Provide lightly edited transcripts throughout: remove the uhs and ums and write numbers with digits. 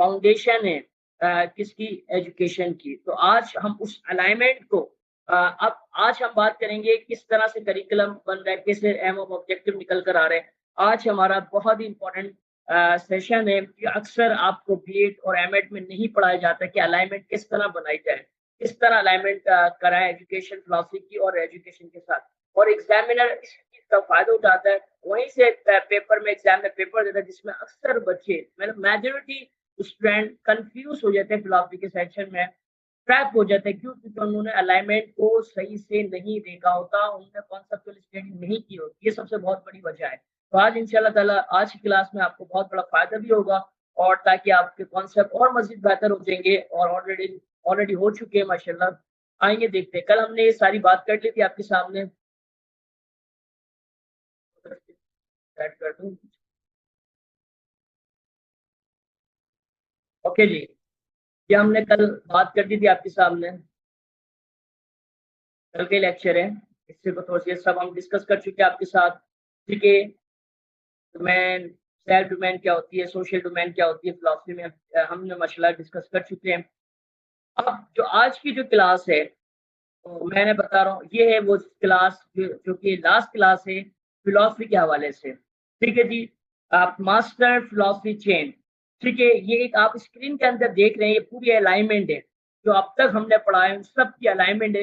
Foundation है किसकी, education की। तो आज हम उस अलाइनमेंट को अब आज हम बात करेंगे किस तरह से करिकुलम बन रहा है, कैसे एम ऑफ ऑब्जेक्टिव निकल कर आ रहे हैं। आज हमारा बहुत ही इम्पोर्टेंट सेशन है कि अक्सर आपको बीएड और एमएड में नहीं पढ़ाया जाता कि अलाइनमेंट किस तरह बनाई जाए, किस तरह अलाइनमेंट कराएं एजुकेशन फिलॉसफी की और एजुकेशन के साथ। और एग्जामिनर इस चीज का फायदा उठाता है, वहीं से पेपर में एग्जाम में पेपर देता है, जिसमें अक्सर बच्चे मतलब मेजोरिटी स्टूडेंट कंफ्यूज हो जाते हैं फिलॉसफी के सेक्शन में, ट्रैप हो जाते हैं। क्यों? क्योंकि उन्होंने अलाइनमेंट को सही से नहीं देखा होता, उन्होंने कॉन्सेप्चुअल स्टडी नहीं की होती। ये सबसे बहुत बड़ी वजह है। तो आज इंशाल्लाह ताला आज की क्लास में आपको बहुत बड़ा फायदा भी होगा, और ताकि आपके कॉन्सेप्ट और मजीद बेहतर हो जाएंगे, और ऑलरेडी ऑलरेडी हो चुके हैं माशाल्लाह। आइए देखते हैं, कल हमने ये सारी बात कर ली थी आपके सामने। कर दूं? ओके जी, ये हमने कल बात कर दी थी आपके सामने, कल के लेक्चर है, इससे को थोड़ी सी सब हम डिस्कस कर चुके हैं आपके साथ। ठीक है, डोमेन, सेल्फ डोमेन क्या होती है, सोशल डोमेन क्या होती है, फिलोसफी में हमने माशाल्लाह डिस्कस कर चुके हैं। अब जो आज की जो क्लास है, तो मैंने बता रहा हूँ, ये है वो क्लास जो कि लास्ट क्लास है फिलोसफी के हवाले से। ठीक है जी, आप मास्टर फिलोसफी चेन। ठीक है, ये एक आप स्क्रीन के अंदर देख रहे हैं, ये पूरी अलाइनमेंट है जो अब तक हमने पढ़ा है, सब की अलाइनमेंट है।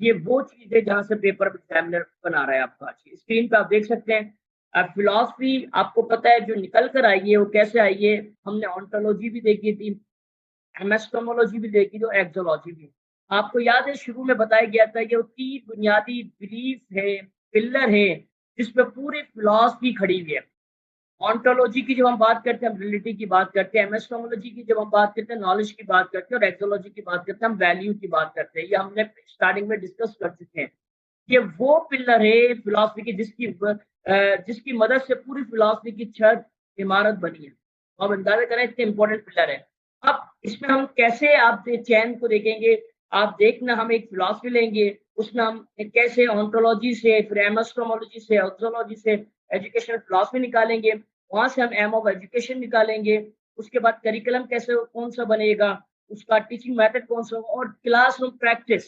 ये वो चीज है जहाँ से पेपर एग्जामिनर बना रहा है आपका। स्क्रीन पे आप देख सकते हैं। अब फिलोसफी आपको पता है जो निकल कर आई है वो कैसे आई है। हमने ऑन्टोलॉजी भी देखी थी, एमेस्टोमोलॉजी भी देखी थी, और एक्सोलॉजी भी। आपको याद है शुरू में बताया गया था कि वो तीन बुनियादी बिलीफ है, पिलर है, जिस पे पूरी फिलॉसफी खड़ी हुई है। ऑन्टोलॉजी की जब हम बात करते हैं, हम रियलिटी की बात करते हैं। एमेस्टोमोलॉजी की जब हम बात करते हैं, नॉलेज की बात करते हैं। और एक्सोलॉजी की बात करते हैं, हम वैल्यू की बात करते हैं। ये हमने स्टार्टिंग में डिस्कस कर चुके हैं। ये वो पिलर है फिलॉसफी की जिसकी मदद से पूरी फिलॉसफी की छत इमारत बनी है। तो आप अंदाजा करें इतने इंपॉर्टेंट पिलर है। अब इसमें हम कैसे आप चैन को देखेंगे, आप देखना, हम एक फिलॉसफी लेंगे, उसमें हम कैसे ऑन्टोलॉजी से, फिर एमेस्टोमोलॉजी से, ऑक्सोलॉजी से एजुकेशन फिलॉसफी निकालेंगे, वहां से हम एम ऑफ एजुकेशन निकालेंगे। उसके बाद करिकुलम कैसे कौन सा बनेगा, उसका टीचिंग मेथड कौन सा, और क्लासरूम प्रैक्टिस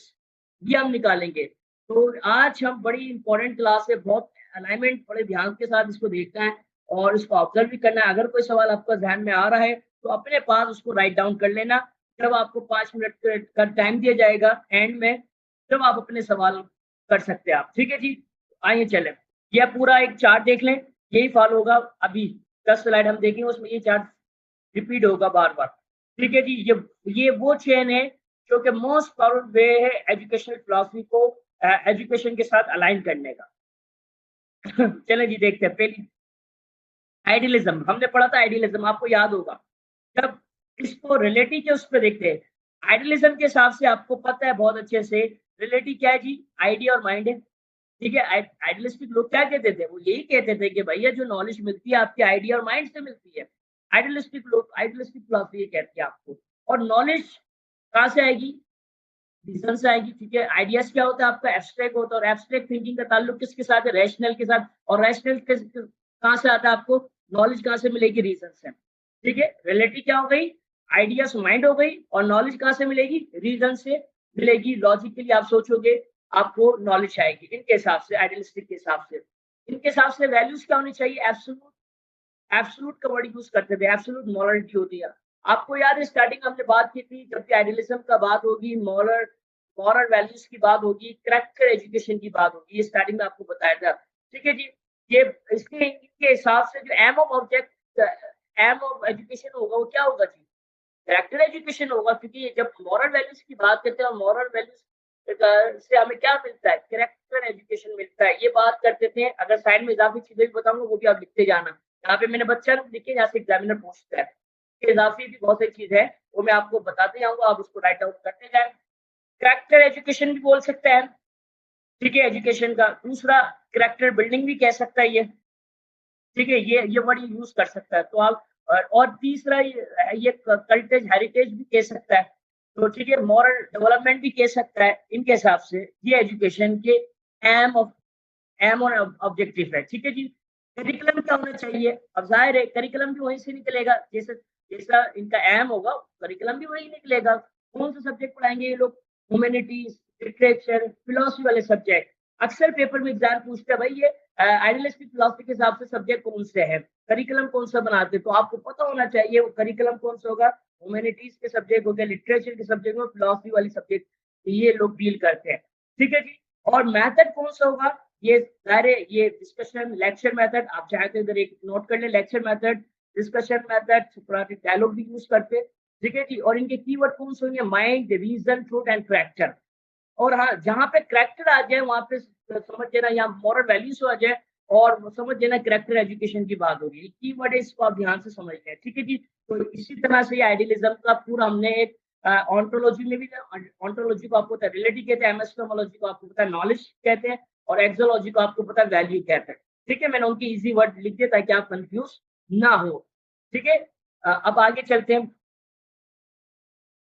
ये हम निकालेंगे। तो आज हम बड़ी इंपॉर्टेंट क्लास है, बहुत अलाइनमेंट बड़े ध्यान के साथ इसको देखना है और इसको ऑब्जर्व भी करना है। अगर कोई सवाल आपका ध्यान में आ रहा है तो अपने पास उसको राइट डाउन कर लेना। जब आपको 5 मिनट का टाइम दिया जाएगा एंड में, तब आप अपने सवाल कर सकते हैं आप। ठीक है जी, आइए चले, यह पूरा एक चार्ट देख लें, यही फॉलो होगा। अभी 10 स्लाइड हम देखेंगे, उसमें ये चार्ट रिपीट होगा बार बार। ठीक है जी, ये वो चेन है जो कि मोस्ट पावरफुल वे है एजुकेशनल फिलॉसफी को एजुकेशन के साथ अलाइन करने का। चलें जी, देखते हैं। पहली आइडियलिज्म हमने पढ़ा था, आइडियलिज्म आपको याद होगा। जब इसको रिलेटिव के उस पर देखते हैं, आइडियलिज्म के हिसाब से आपको पता है बहुत अच्छे से, रिलेटिव क्या है जी, आइडिया और माइंड है। ठीक है, आइडियलिस्टिक लोग क्या कहते थे, वो यही कहते थे कि भैया जो नॉलेज मिलती है आपके आइडिया और माइंड से मिलती है। आइडियलिस्टिक लोग, आइडियलिस्टिक फिलॉसफी ये कहती है आपको। और नॉलेज कहाँ से आएगी, रीजन से आएगी। ठीक है, आइडियाज क्या होता है आपका, एब्स्ट्रैक्ट होता है, और एब्स्ट्रैक्ट थिंकिंग का ताल्लुक किसके साथ है, रैशनल के साथ। और रैशनल कहाँ से आता है आपको, नॉलेज कहाँ से मिलेगी, रीजन से। ठीक है, रिलेटिव क्या हो गई, आइडियाज माइंड हो गई, और नॉलेज कहाँ से मिलेगी, रीजन से मिलेगी। लॉजिकली आप सोचोगे आपको नॉलेज आएगी। इनके हिसाब से, आइडियलिस्टिक के हिसाब से, इनके हिसाब से वैल्यूज क्या होनी चाहिए, एब्सोल्यूट, एब्सोल्यूट का वर्ड यूज करते थे, एब्सोल्यूट मॉरलिटी होती है। आपको याद है स्टार्टिंग में हमने बात की थी, जब भी आइडियलिज्म का बात होगी, मॉरल मॉरल वैल्यूज की बात होगी, करेक्टर एजुकेशन की बात होगी, ये स्टार्टिंग में आपको बताया था। ठीक है जी, ये इसके इनके हिसाब से जो aim of object, aim of education होगा वो क्या होगा जी, करेक्टर एजुकेशन होगा। क्योंकि जब मॉरल वैल्यूज की बात करते हैं, मॉरल वैल्यूज से हमें क्या मिलता है, करेक्टर एजुकेशन मिलता है। ये बात करते थे। अगर साइड में इजाफी चीजें भी बताऊंगा वो भी आप लिखते जाना। यहाँ पे मैंने बच्चा लिखे जहाँ से एग्जामिनर पूछता है, इजाफी भी बहुत सारी चीज है, वो मैं आपको बताते जाऊंगा, आप उसको राइट आउट करते जाए। करेक्टर एजुकेशन भी बोल सकते हैं। ठीक है, एजुकेशन का दूसरा करेक्टर बिल्डिंग भी कह सकता है ये। ठीक है, ये वर्ड यूज कर सकता है। तो आप और तीसरा ये कल्टेज हेरिटेज भी कह सकता है। तो ठीक है, मॉरल डेवलपमेंट भी कह सकता है। इनके हिसाब से ये एजुकेशन के एम और ऑब्जेक्टिव है। ठीक है जी, करिकुलम क्या होना चाहिए, अब जाहिर है करिकुलम भी वहीं से निकलेगा। जैसे जैसा इनका एम होगा, करिकुलम भी वही निकलेगा। कौन सा सब्जेक्ट पढ़ाएंगे ये लोग? ह्यूमैनिटीज, लिटरेचर, फिलोसफी वाले सब्जेक्ट। अक्सर पेपर में एग्जाम पूछते हैं भाई ये आइडियलिस्टिक फिलोसफी के हिसाब से सब्जेक्ट कौन से हैं, करिकुलम कौन सा बनाते हैं, तो आपको पता होना चाहिए वो करिकुलम कौन सा होगा। ह्यूमैनिटीज के सब्जेक्ट हो गए, लिटरेचर के सब्जेक्ट में, फिलोसफी वाली सब्जेक्ट ये लोग डील करते हैं। ठीक है जी। और मेथड कौन सा होगा? ये सारे ये डिस्कशन लेक्चर मेथड, आप चाहे तो इधर एक नोट कर ले, lecture method, discussion method, Socratic dialogue भी यूज करते हैं। ठीक है जी। और इनके कीवर्ड कौन से होंगे? Mind, reason, truth and character. और हाँ, जहाँ पे करैक्टर आ जाए वहां पे समझ लेना, या मॉरल वैल्यूज आ जाए और समझ लेना करैक्टर एजुकेशन की बात होगी। कीवर्ड है, इसको आप ध्यान से समझ लें। ठीक है जी। तो इसी तरह से ये आइडियलिज्म का पूरा हमने एक ऑन्टोलॉजी में भी, ऑन्टोलॉजी को आपको पता है रिलेटिव कहते हैं, एपिस्टेमोलॉजी को आपको पता है नॉलेज कहते हैं, और एक्सोलॉजी को आपको पता है वैल्यू कहते हैं। ठीक है, मैंने उनकी इजी वर्ड लिख दिया ताकि आप कंफ्यूज ना हो। ठीक है। अब आगे चलते हैं।